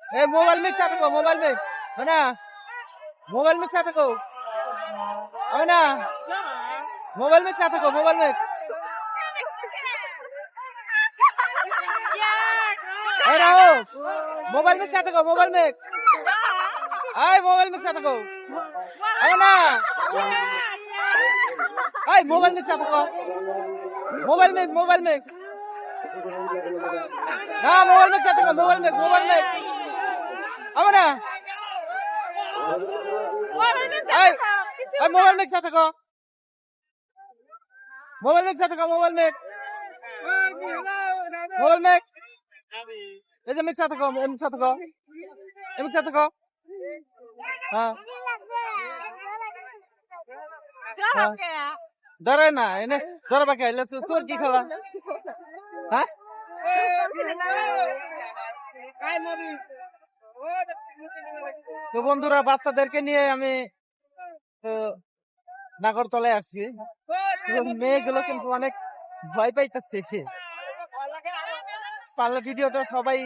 ए mobile में क्या देखो मोबाइल में है ना मोबाइल में क्या देखो है ना मोबाइल में क्या देखो मोबाइल में अरे रहो मोबाइल में क्या देखो मोबाइल में आए मोबाइल में क्या देखो है ना आए मोबाइल में क्या देखो मोबाइल में हाँ मोबाइल में क्या देखो मोबाइल में अब ना मोबाइल में क्या देखो मोबाइल में এই যে মিক্সা থাকো হ্যাঁ ধরে না এনে ধরে বাকি আইলে তোর কি খেলা হ্যাঁ তো বন্ধুরা বাচ্চাদেরকে নিয়ে আমি নাগরতলায় আসছি মেয়েগুলো কিন্তু অনেক ভয় পাইতেছে পারলে ভিডিওটা সবাই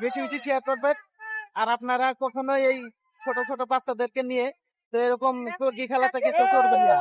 বেশি বেশি শেয়ার করবেন আর আপনারা কখনো এই ছোট ছোট বাচ্চাদেরকে নিয়ে তো এরকম চরকি খেলা থেকে করবেন না।